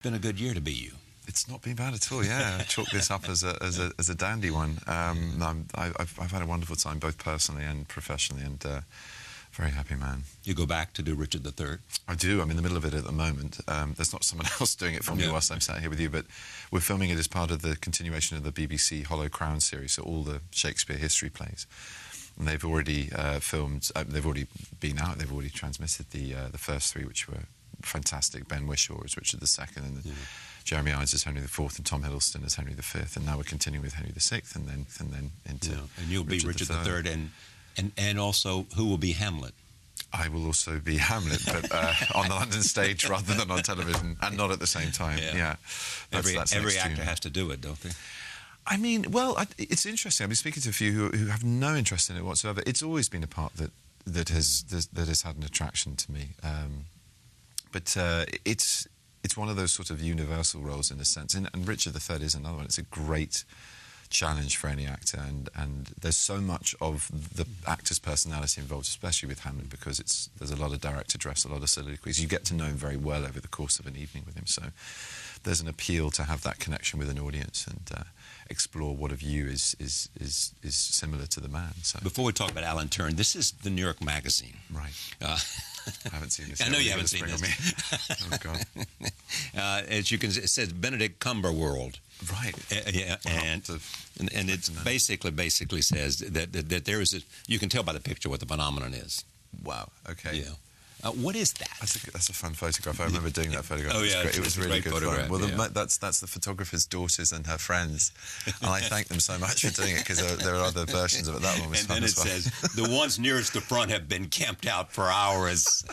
Been a good year to be you. It's not been bad at all, yeah. I chalk this up as a dandy one. I've had a wonderful time, both personally and professionally, and very happy man. You go back to do Richard III? I do. I'm in the middle of it at the moment. There's not someone else doing it for me whilst I'm sat here with you, but we're filming it as part of the continuation of the BBC Hollow Crown series, so all the Shakespeare history plays. And they've already filmed, they've already been out, they've already transmitted the first three, which were fantastic. Ben Whishaw as Richard II, and Jeremy Irons as Henry IV, and Tom Hiddleston as Henry V, and now we're continuing with Henry VI, and then into and you'll be Richard III, and also who will be Hamlet? I will also be Hamlet, but on the London stage rather than on television, and not at the same time. Yeah, every actor has to do it, don't they? I mean, well, it's interesting. I've been speaking to a few who have no interest in it whatsoever. It's always been a part that has had an attraction to me. But it's one of those sort of universal roles in a sense, and Richard III is another one. It's a great challenge for any actor, and there's so much of the actor's personality involved, especially with Hamlet, because there's a lot of direct address, a lot of soliloquies. You get to know him very well over the course of an evening with him, so there's an appeal to have that connection with an audience and explore what of you is similar to the man. So before we talk about Alan Turing, this is the New York Magazine, right? I haven't seen this. I know you haven't seen this. Oh God! As you can see, it says Benedict Cumber-world. Right. Yeah, and it basically says that there is you can tell by the picture what the phenomenon is. Wow. Okay. Yeah. What is that? That's a fun photograph. I remember doing that photograph. Oh, yeah. It was really good fun. Well, yeah. that's the photographer's daughters and her friends. And I thank them so much for doing it, because there are other versions of it. That one was fun as well. And then it says, the ones nearest the front have been camped out for hours.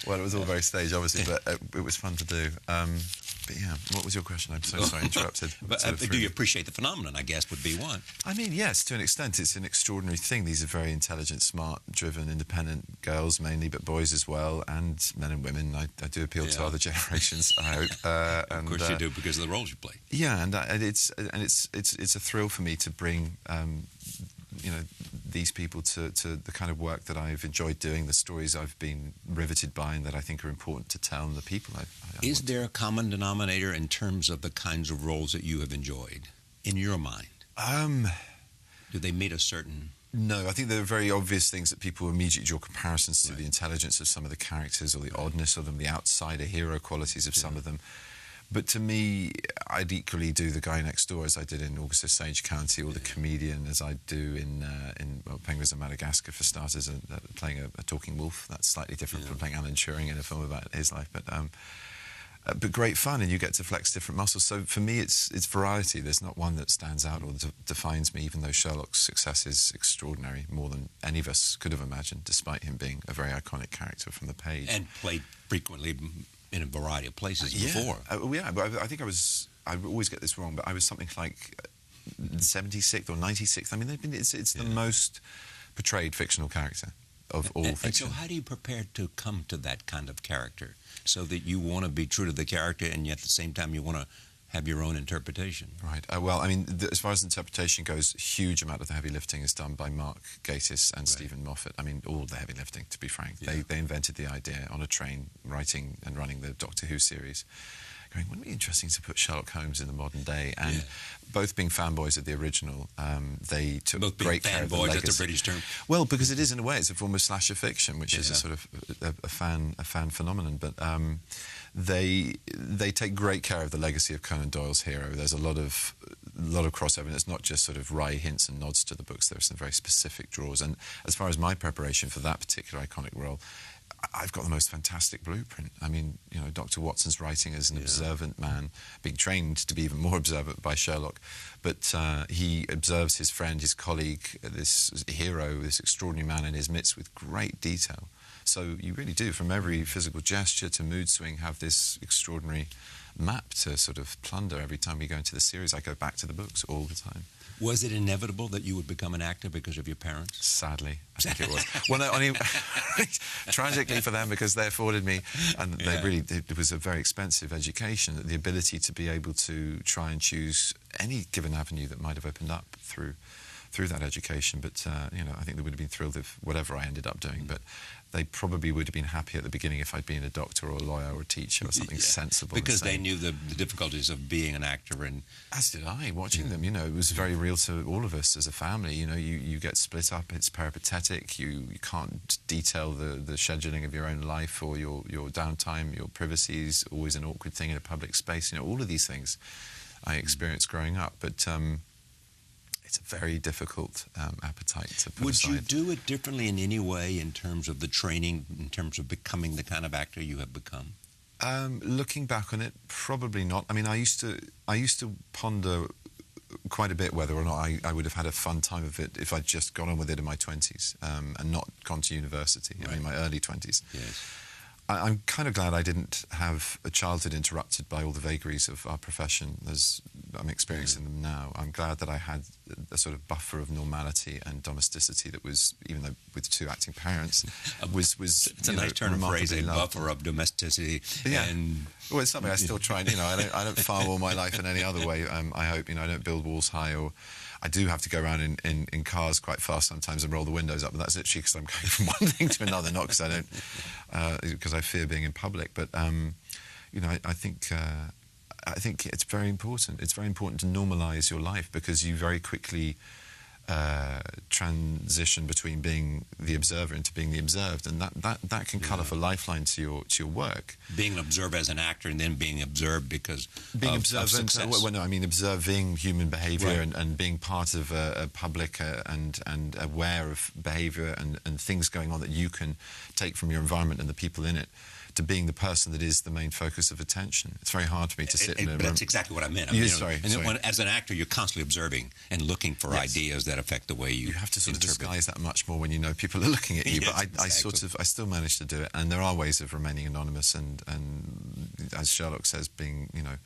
Well, it was all very staged, obviously, but it was fun to do. But yeah, what was your question? I'm so sorry, I interrupted. But do you appreciate the phenomenon, I guess, would be one. I mean, yes, to an extent. It's an extraordinary thing. These are very intelligent, smart, driven, independent girls mainly, but boys as well, and men and women. I do appeal to other generations, I hope. Of course you do, because of the roles you play. Yeah, and it's a thrill for me to bring these people to the kind of work that I've enjoyed doing, the stories I've been riveted by and that I think are important to tell, and the people I Is there a common denominator in terms of the kinds of roles that you have enjoyed, in your mind? Do they meet a certain... No, I think there are very obvious things that people immediately draw comparisons to, the intelligence of some of the characters, or the oddness of them, the outsider hero qualities of some of them. But to me, I'd equally do the guy next door, as I did in Osage County, or the comedian, as I do in Penguins of Madagascar, for starters, playing a talking wolf. That's slightly different from playing Alan Turing in a film about his life. But great fun, and you get to flex different muscles. So for me, it's variety. There's not one that stands out or defines me, even though Sherlock's success is extraordinary, more than any of us could have imagined, despite him being a very iconic character from the page. And played frequently in a variety of places before. But I think I always get this wrong, but I was something like 76th or 96th. I mean, it's the most portrayed fictional character of all fiction. And so how do you prepare to come to that kind of character, so that you want to be true to the character and yet at the same time you want to have your own interpretation? Right. Well, I mean, as far as interpretation goes, a huge amount of the heavy lifting is done by Mark Gatiss and Stephen Moffat. I mean, all the heavy lifting, to be frank. Yeah. They invented the idea on a train, writing and running the Doctor Who series, going, wouldn't it be interesting to put Sherlock Holmes in the modern day? And both being fanboys of the original, they took both great care of the legacy. That's a British term. Well, because it is, in a way, it's a form of slasher fiction, which is a sort of a fan phenomenon. But they take great care of the legacy of Conan Doyle's hero. There's a lot of crossover, and it's not just sort of wry hints and nods to the books. There are some very specific draws. And as far as my preparation for that particular iconic role, I've got the most fantastic blueprint. I mean, Dr. Watson's writing as an observant man, being trained to be even more observant by Sherlock, but he observes his friend, his colleague, this hero, this extraordinary man in his midst with great detail. So you really do, from every physical gesture to mood swing, have this extraordinary map to sort of plunder every time we go into the series. I go back to the books all the time. Was it inevitable that you would become an actor because of your parents? Sadly, I think it was. Well, no, I mean, tragically for them, because they afforded me, and it was a very expensive education, the ability to be able to try and choose any given avenue that might have opened up through through that education. But you know, I think they would have been thrilled if whatever I ended up doing. But they probably would have been happy at the beginning if I'd been a doctor or a lawyer or a teacher or something sensible. Because they knew the difficulties of being an actor. And as did I, watching them. You know, it was very real to all of us as a family. You know, you get split up, it's peripatetic, you can't detail the scheduling of your own life or your downtime, your privacy is always an awkward thing in a public space. You know, all of these things I experienced growing up. But it's a very difficult appetite to put aside. Would you do it differently in any way in terms of the training, in terms of becoming the kind of actor you have become? Looking back on it, probably not. I mean, I used to ponder quite a bit whether or not I would have had a fun time of it if I'd just gone on with it in my 20s and not gone to university, in my early 20s. Yes. I'm kind of glad I didn't have a childhood interrupted by all the vagaries of our profession as I'm experiencing them now. I'm glad that I had a sort of buffer of normality and domesticity that was, even though with two acting parents, was it's a nice turn of phrase, a buffer of domesticity. Yeah. And well, it's something I still try and, you know, I don't farm all my life in any other way. I hope, you know, I don't build walls high, or I do have to go around in cars quite fast sometimes and roll the windows up, but that's literally because I'm going from one thing to another, not because I don't, because I fear being in public. But you know, I think it's very important. It's very important to normalise your life, because you very quickly transition between being the observer into being the observed, and that can cut off a lifeline to your work. Being observed as an actor and then being observed because being of success. Well, no, I mean observing human behaviour and being part of a public and aware of behaviour and things going on that you can take from your environment and the people in it, to being the person that is the main focus of attention. It's very hard for me to sit in a room. That's exactly what I meant. Sorry. As an actor, you're constantly observing and looking for ideas that affect the way you have to sort interpret. of disguise that much more when you know people are looking at you. Yes, but I still manage to do it, and there are ways of remaining anonymous, and as Sherlock says, being, you know,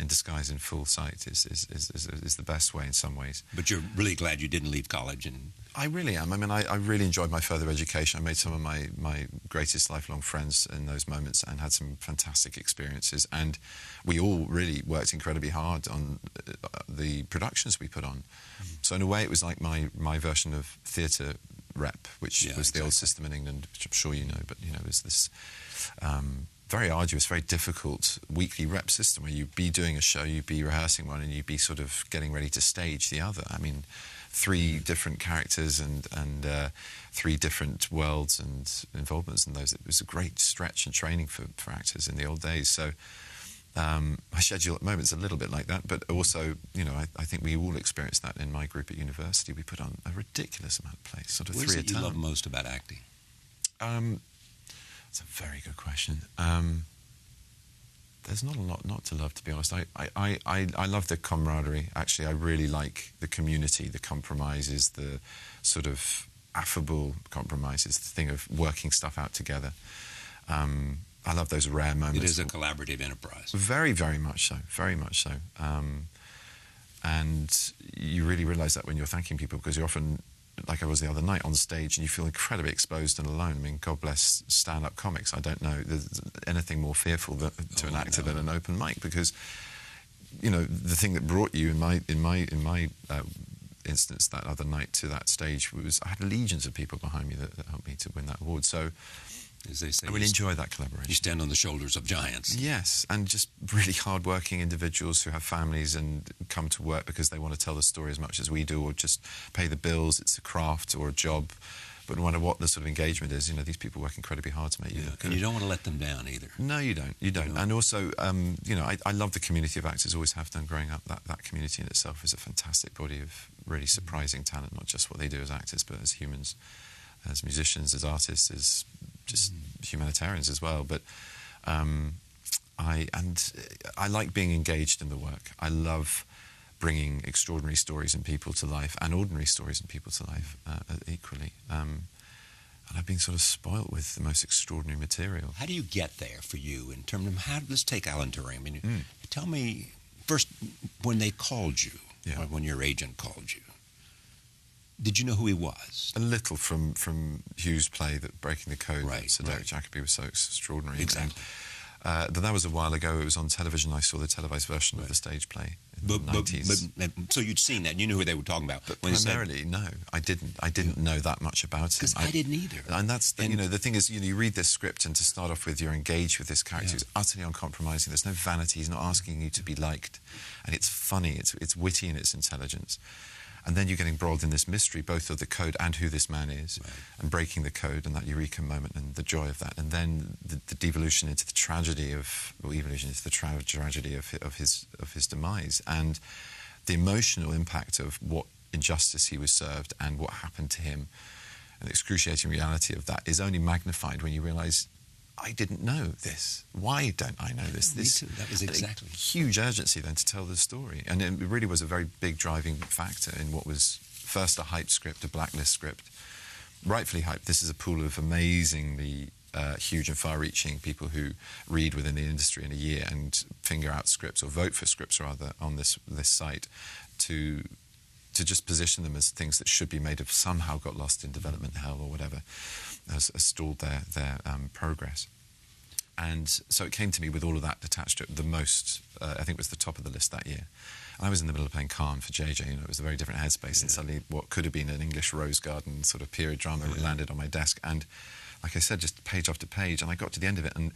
in disguise in full sight is the best way in some ways. But you're really glad you didn't leave college. And I really am. I mean, I really enjoyed my further education. I made some of my greatest lifelong friends in those moments and had some fantastic experiences. And we all really worked incredibly hard on the productions we put on. So in a way, it was like my version of theatre rep, which was the old system in England, which I'm sure you know. But, you know, it was this very arduous, very difficult weekly rep system where you'd be doing a show, you'd be rehearsing one, and you'd be sort of getting ready to stage the other. I mean, 3 different characters and 3 different worlds and involvements in those. It was a great stretch and training for actors in the old days. So my schedule at the moment is a little bit like that, but also, you know, I think we all experienced that in my group at university. We put on a ridiculous amount of plays, sort of 3 a time. What is it you love most about acting? That's a very good question. There's not a lot not to love, to be honest. I love the camaraderie. Actually, I really like the community, the compromises, the sort of affable compromises, the thing of working stuff out together. I love those rare moments. It is a collaborative enterprise. Very, very much so. Very much so. And you really realise that when you're thanking people, because you're often, like I was the other night, on stage, and you feel incredibly exposed and alone. I mean, God bless stand-up comics. I don't know there's anything more fearful to an actor than an open mic, because, you know, the thing that brought you in my instance that other night to that stage was I had legions of people behind me that helped me to win that award. So, as they say, I really enjoy that collaboration. You stand on the shoulders of giants. Yes, and just really hard-working individuals who have families and come to work because they want to tell the story as much as we do, or just pay the bills. It's a craft or a job. But no matter what the sort of engagement is, you know, these people work incredibly hard to make you look good. And you don't want to let them down either. No, you don't. You don't. And also, you know, I love the community of actors, always have done growing up. That community in itself is a fantastic body of really surprising talent, not just what they do as actors, but as humans, as musicians, as artists, as just humanitarians as well. But I like being engaged in the work. I love bringing extraordinary stories and people to life, and ordinary stories and people to life equally. And I've been sort of spoilt with the most extraordinary material. How do you get there for you in terms of let's take Alan Turing. I mean, tell me first, when they called you, or when your agent called you, did you know who he was? A little from Hughes' play, that Breaking the Code, right, Sir Derek Jacobi was so extraordinary. Exactly. That was a while ago. It was on television. I saw the televised version of the stage play in the 90s. So you'd seen that. You knew who they were talking about. But primarily, no, I didn't. I didn't know that much about him. Because I didn't either. And that's, the thing is, you read this script, and to start off with, you're engaged with this character who's utterly uncompromising. There's no vanity. He's not asking you to be liked. And it's funny. It's witty in its intelligence. And then you're getting embroiled in this mystery, both of the code and who this man is, and breaking the code and that eureka moment and the joy of that. And then the devolution into the tragedy of, or evolution into the tragedy of his demise, and the emotional impact of what injustice he was served and what happened to him, and the excruciating reality of that is only magnified when you realise, I didn't know this. Why don't I know this? Me too. That was exactly. Huge urgency then to tell the story. And it really was a very big driving factor in what was first a hype script, a blacklist script. Rightfully hyped. This is a pool of amazingly huge and far-reaching people who read within the industry in a year and finger out scripts, or vote for scripts rather, on this site to just position them as things that should be made, have somehow got lost in development hell or whatever, has stalled their progress. And so it came to me with all of that attached to it. The most, I think, was the top of the list that year. And I was in the middle of playing Khan for JJ. It was a very different headspace, and suddenly what could have been an English Rose Garden sort of period drama landed on my desk. And like I said, just page after page, and I got to the end of it and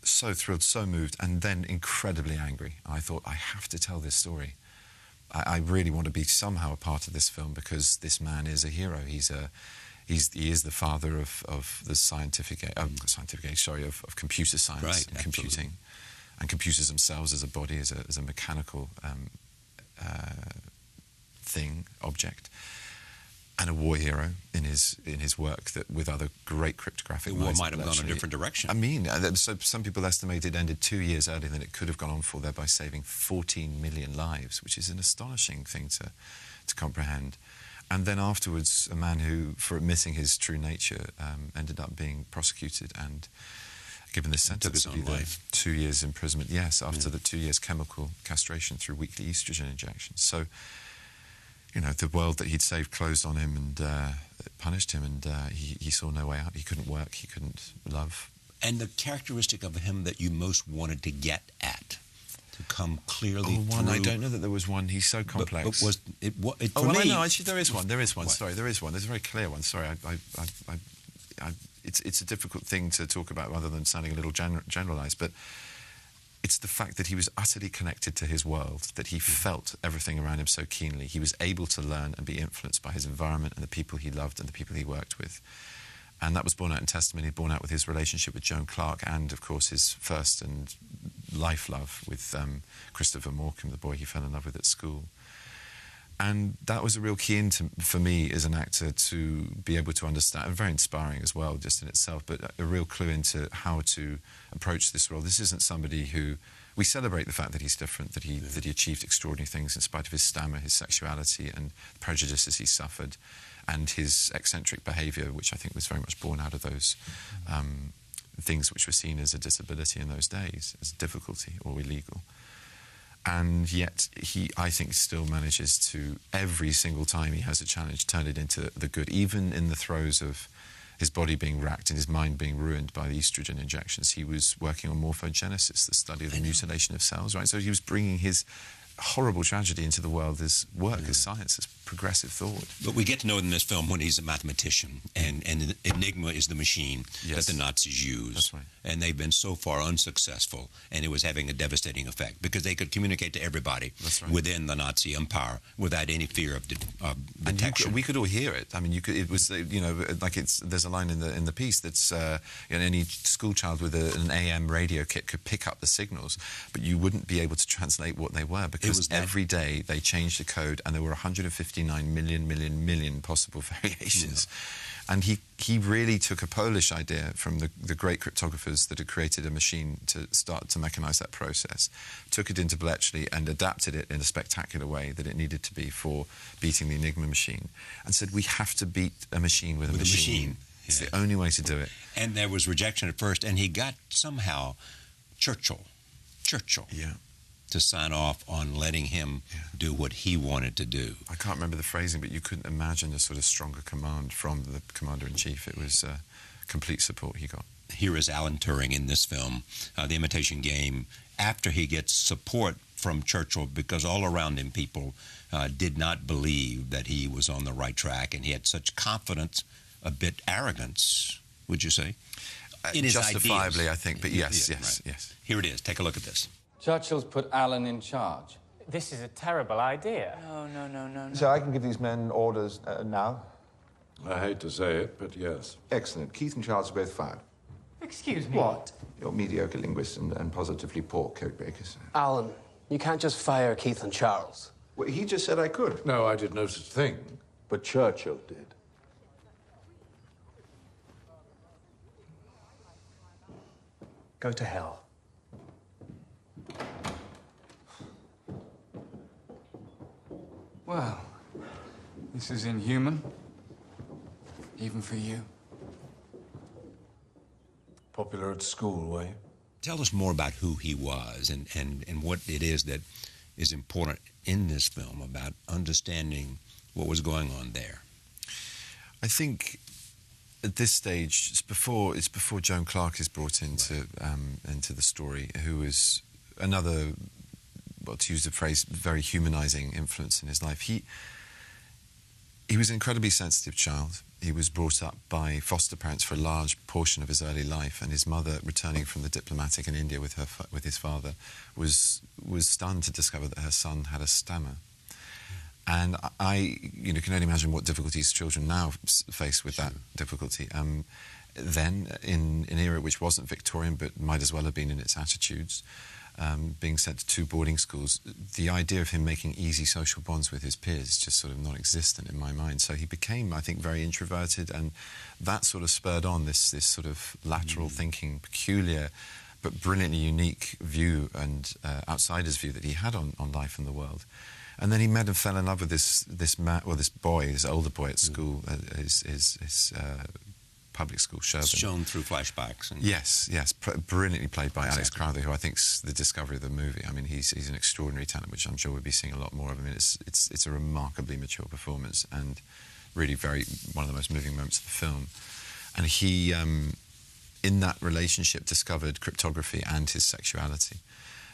so thrilled, so moved, and then incredibly angry. And I thought, I have to tell this story. I really want to be somehow a part of this film, because this man is a hero. He is the father of the scientific age, of computer science and computing, and computers themselves as a body, as a mechanical object, and a war hero in his work that with other great cryptographic the war might have gone a different direction. I mean, so some people estimate it ended 2 years earlier than it could have gone on for, thereby saving 14 million lives, which is an astonishing thing to comprehend. And then afterwards, a man who, for admitting his true nature, ended up being prosecuted and given this sentence of either 2 years imprisonment, after the 2 years chemical castration through weekly estrogen injections. So, the world that he'd saved closed on him and punished him, and he saw no way out. He couldn't work, he couldn't love. And the characteristic of him that you most wanted to get at, to come clearly through... I don't know that there was one. He's so complex. But was it... Actually, there is one. There is one. What? Sorry, there is one. There's a very clear one. Sorry, it's a difficult thing to talk about rather than sounding a little generalised, but it's the fact that he was utterly connected to his world, that he felt everything around him so keenly. He was able to learn and be influenced by his environment and the people he loved and the people he worked with. And that was borne out in testimony, borne out with his relationship with Joan Clarke, and, of course, his first and life love with Christopher Morcom, the boy he fell in love with at school. And that was a real key for me as an actor, to be able to understand, and very inspiring as well, just in itself, but a real clue into how to approach this role. This isn't somebody who... We celebrate the fact that he's different, that he achieved extraordinary things in spite of his stammer, his sexuality, and prejudices he suffered, and his eccentric behaviour, which I think was very much born out of those things which were seen as a disability in those days, as difficulty or illegal. And yet he, I think, still manages to, every single time he has a challenge, turn it into the good, even in the throes of his body being racked and his mind being ruined by the estrogen injections. He was working on morphogenesis, the study of the mutilation of cells, right? So he was bringing his horrible tragedy into the world as work, as science, as progressive thought. But we get to know in this film when he's a mathematician, and Enigma is the machine that the Nazis use. That's right. And they've been so far unsuccessful, and it was having a devastating effect, because they could communicate to everybody within the Nazi empire without any fear of detection. And we could all hear it. I mean, you could. It was, like there's a line in the piece that's any school child with an AM radio kit could pick up the signals, but you wouldn't be able to translate what they were, because every day they changed the code, and there were 159 million possible variations. And he really took a Polish idea from the great cryptographers that had created a machine to start to mechanise that process, took it into Bletchley and adapted it in a spectacular way that it needed to be for beating the Enigma machine, and said, we have to beat a machine with a machine. It's the only way to do it. And there was rejection at first, and he got somehow Churchill to sign off on letting him do what he wanted to do. I can't remember the phrasing, but you couldn't imagine a sort of stronger command from the commander-in-chief. It was complete support he got. here is Alan Turing in this film, The Imitation Game, after he gets support from Churchill, because all around him people did not believe that he was on the right track, and he had such confidence, a bit arrogance, would you say? In his justifiably, ideas. I think, but yes, Right. yes. Here it is. Take a look at this. Churchill's put Alan in charge. This is a terrible idea. No. So I can give these men orders now? I hate to say it, but yes. Excellent. Keith and Charles are both fired. Excuse me. What? You're mediocre linguists and positively poor codebreakers. Alan, you can't just fire Keith and Charles. Well, he just said I could. No, I did no such thing. But Churchill did. Go to hell. Well, this is inhuman. Even for you. Popular at school, were you? Tell us more about who he was and what it is that is important in this film about understanding what was going on there. I think at this stage, it's before Joan Clarke is brought into the story, who is another, well, to use the phrase, very humanizing influence in his life. He was an incredibly sensitive child. He was brought up by foster parents for a large portion of his early life, and his mother, returning from the diplomatic in India with his father, was stunned to discover that her son had a stammer. And I can only imagine what difficulties children now face with that difficulty. Then, in an era which wasn't Victorian, but might as well have been in its attitudes, being sent to 2 boarding schools, the idea of him making easy social bonds with his peers is just sort of non-existent in my mind. So he became, I think, very introverted, and that sort of spurred on this sort of lateral thinking, peculiar but brilliantly unique view and outsider's view that he had on life and the world. And then he met and fell in love with this older boy at school, his public school, Sherlock. It's shown through flashbacks. Yes, brilliantly played by Alex Crowther, who I think's the discovery of the movie. I mean, he's an extraordinary talent, which I'm sure we'll be seeing a lot more of. I mean, it's a remarkably mature performance and really one of the most moving moments of the film. And he, in that relationship, discovered cryptography and his sexuality.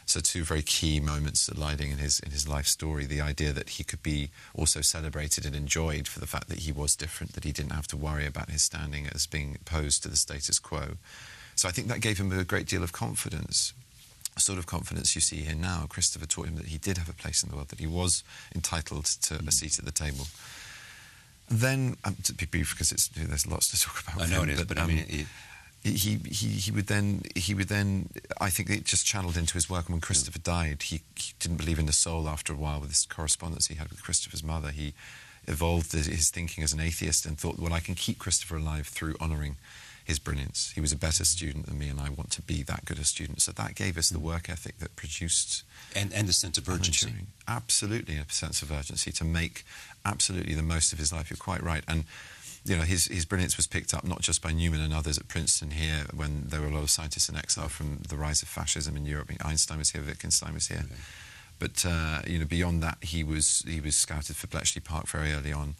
So 2 very key moments aligning in his life story, the idea that he could be also celebrated and enjoyed for the fact that he was different, that he didn't have to worry about his standing as being opposed to the status quo. So I think that gave him a great deal of confidence, a sort of confidence you see here now. Christopher taught him that he did have a place in the world, that he was entitled to a seat at the table. Then, to be brief, because there's lots to talk about. I know it is, but I mean... He would then, I think it just channeled into his work. And when Christopher died, he didn't believe in the soul after a while with this correspondence he had with Christopher's mother. He evolved his thinking as an atheist and thought, well, I can keep Christopher alive through honouring his brilliance. He was a better student than me, and I want to be that good a student. So that gave us the work ethic that produced... And the sense of urgency. Absolutely, a sense of urgency to make absolutely the most of his life. You're quite right. And his brilliance was picked up not just by Newman and others at Princeton here, when there were a lot of scientists in exile from the rise of fascism in Europe. I mean, Einstein was here, Wittgenstein was here. Okay. But beyond that, he was scouted for Bletchley Park very early on.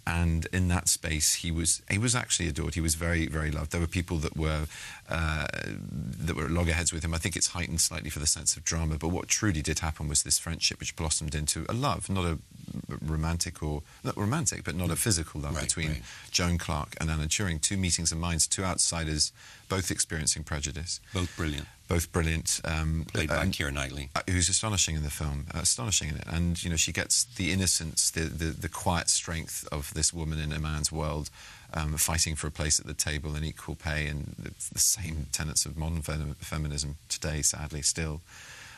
And in that space, he was actually adored. He was very, very loved. There were people that were at loggerheads with him. I think it's heightened slightly for the sense of drama. But what truly did happen was this friendship, which blossomed into a love, not a physical love between Joan Clarke and Alan Turing. 2 meetings of minds, 2 outsiders, both experiencing prejudice. Both brilliant. Played by Keira Knightley, who's astonishing in the film, astonishing in it. And she gets the innocence, the quiet strength of this woman in a man's world, fighting for a place at the table and equal pay, and the same tenets of modern feminism today, sadly, still.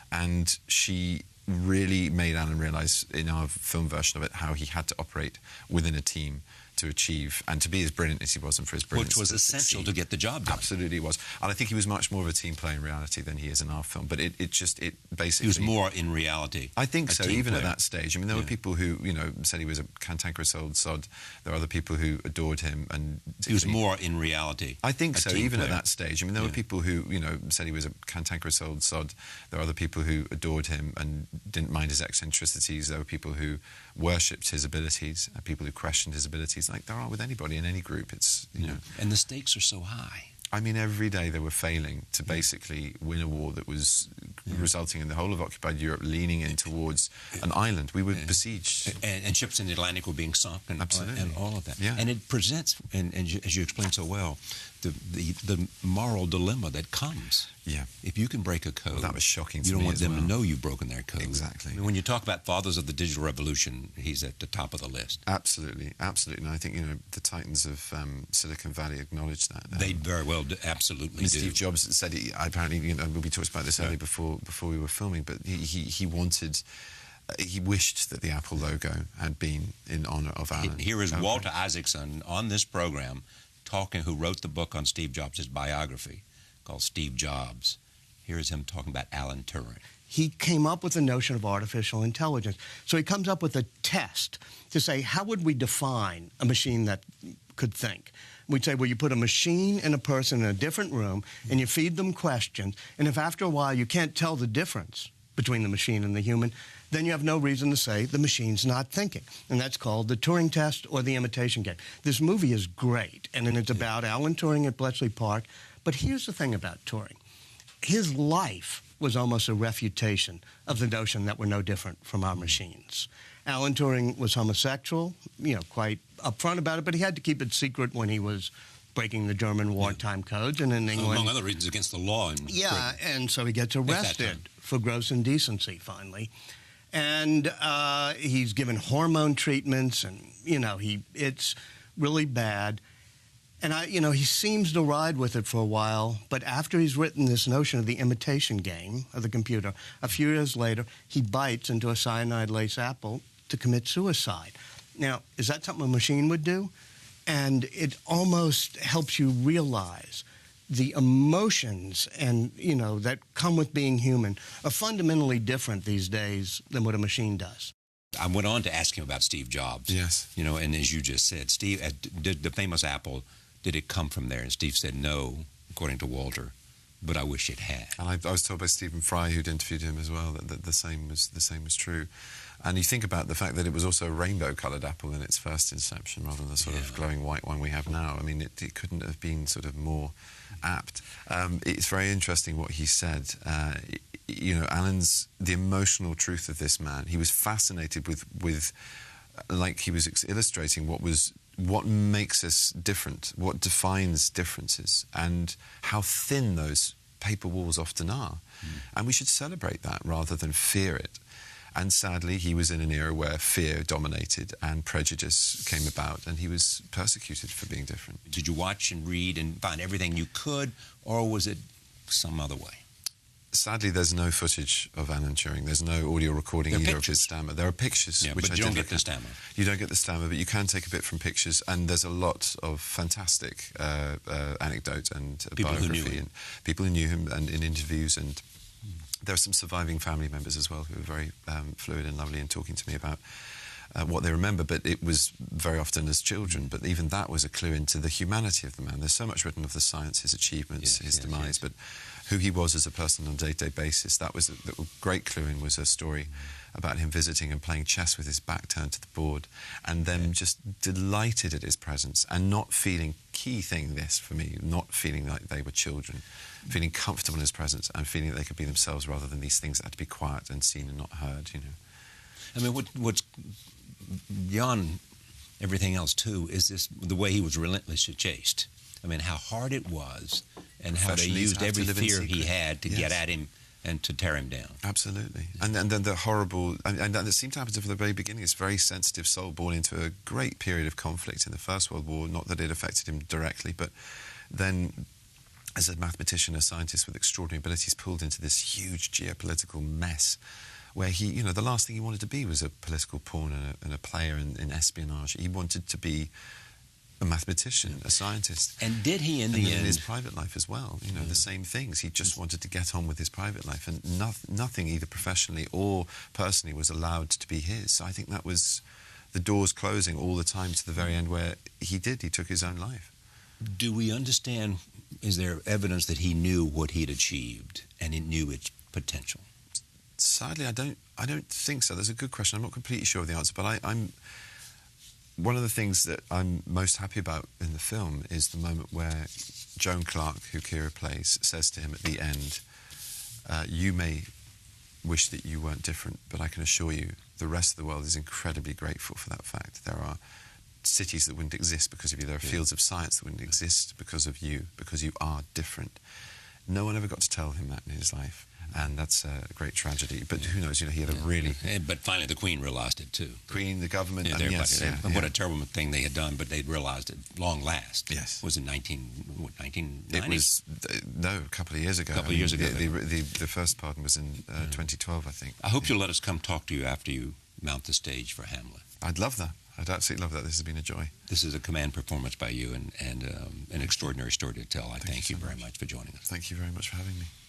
And she really made Alan realise, in our film version of it, how he had to operate within a team to achieve and to be as brilliant as he was, and for his brilliance, which was essential to get the job done. Absolutely was. And I think he was much more of a team player in reality than he is in our film. But it basically... He was more in reality. I think so, even player. At that stage. I mean, there were people who, said he was a cantankerous old sod. There were other people who adored him. And he was more in reality. I think so, even player. At that stage. I mean, there were people who, said he was a cantankerous old sod. There were other people who adored him and didn't mind his eccentricities. There were people who worshipped his abilities, people who questioned his abilities, like there are with anybody in any group. It's, And the stakes are so high. I mean, every day they were failing to basically win a war that was resulting in the whole of occupied Europe leaning in towards an island. We were besieged. And ships in the Atlantic were being sunk, and all of that. Yeah. And it presents, and as you explained so well, the moral dilemma that comes. Yeah. If you can break a code, Well, that was shocking to you don't me want as them well. to know you've broken their code. Exactly. I mean, when you talk about fathers of the digital revolution, he's at the top of the list. Absolutely, absolutely. And I think, the titans of Silicon Valley acknowledge that. They very well absolutely do. Steve Jobs said, apparently, we talked about this earlier before we were filming, but he wanted... he wished that the Apple logo had been in honor of Alan. Here is Walter Isaacson on this program who wrote the book on Steve Jobs, his biography, called Steve Jobs. Here is him talking about Alan Turing. He came up with the notion of artificial intelligence. So he comes up with a test to say, how would we define a machine that could think? We'd say, well, you put a machine and a person in a different room, and you feed them questions, and if after a while you can't tell the difference between the machine and the human, then you have no reason to say the machine's not thinking. And that's called the Turing Test or the Imitation Game. This movie is great, and it's about Alan Turing at Bletchley Park. But here's the thing about Turing. His life was almost a refutation of the notion that we're no different from our machines. Alan Turing was homosexual, quite upfront about it, but he had to keep it secret when he was breaking the German wartime codes. And in England... Among other reasons, against the law. And so he gets arrested for gross indecency, finally. And he's given hormone treatments, and, it's really bad. And, he seems to ride with it for a while, but after he's written this notion of the imitation game of the computer, a few years later, he bites into a cyanide-laced apple to commit suicide. Now, is that something a machine would do? And it almost helps you realize the emotions and, that come with being human are fundamentally different these days than what a machine does. I went on to ask him about Steve Jobs. Yes. And as you just said, Steve, did the famous Apple, did it come from there? And Steve said, no, according to Walter, but I wish it had. And I was told by Stephen Fry, who'd interviewed him as well, that the same was true. And you think about the fact that it was also a rainbow-coloured apple in its first inception, rather than the sort of glowing white one we have now. I mean, it couldn't have been sort of more apt. It's very interesting what he said. Alan's the emotional truth of this man. He was fascinated with like he was illustrating what makes us different, what defines differences, and how thin those paper walls often are. And we should celebrate that rather than fear it. And sadly, he was in an era where fear dominated and prejudice came about, and he was persecuted for being different. Did you watch and read and find everything you could, or was it some other way? Sadly, there's no footage of Alan Turing. There's no audio recording either of his stammer. There are pictures, which but you don't get the stammer. You don't get the stammer, but you can take a bit from pictures, and there's a lot of fantastic anecdote and biography, and people who knew him, and in interviews, and there are some surviving family members as well who are very fluid and lovely in talking to me about what they remember, but it was very often as children. But even that was a clue into the humanity of the man. There's so much written of the science, his achievements, his demise, but who he was as a person on a day-to-day basis. That was a great clue in, was a story about him visiting and playing chess with his back turned to the board, and them just delighted at his presence and not feeling, key thing this for me, not feeling like they were children, feeling comfortable in his presence and feeling that they could be themselves rather than these things that had to be quiet and seen and not heard, I mean, what's beyond everything else, too, is the way he was relentlessly chased. I mean, how hard it was, and how they used every fear he had to get at him and to tear him down. Absolutely. And then the horrible... And that seemed to happen from the very beginning. This very sensitive soul born into a great period of conflict in the First World War. Not that it affected him directly, but then, as a mathematician, a scientist with extraordinary abilities, pulled into this huge geopolitical mess where he, the last thing he wanted to be was a political pawn and a player in espionage. He wanted to be a mathematician, a scientist. And did he, in the end... in his private life as well, the same things. He just wanted to get on with his private life, and nothing, either professionally or personally, was allowed to be his. So I think that was the doors closing all the time to the very end, where he took his own life. Do we understand, is there evidence that he knew what he'd achieved and he knew its potential? Sadly, I don't think so. That's a good question. I'm not completely sure of the answer, but one of the things that I'm most happy about in the film is the moment where Joan Clarke, who Kira plays, says to him at the end, you may wish that you weren't different, but I can assure you the rest of the world is incredibly grateful for that fact. There are cities that wouldn't exist because of you. There are fields of science that wouldn't exist because of you, because you are different. No one ever got to tell him that in his life, and that's a great tragedy. But who knows, you know, he had a really... But finally the Queen realised it too. Queen, the government, and yes. What a terrible thing they had done, but they'd realised it long last. Yes. Was it 1990? It was, no, a couple of years ago. A couple of years ago. The first pardon was in 2012, I think. I hope you'll let us come talk to you after you mount the stage for Hamlet. I'd love that. I'd absolutely love that. This has been a joy. This is a command performance by you and an extraordinary story to tell. I thank you very much for joining us. Thank you very much for having me.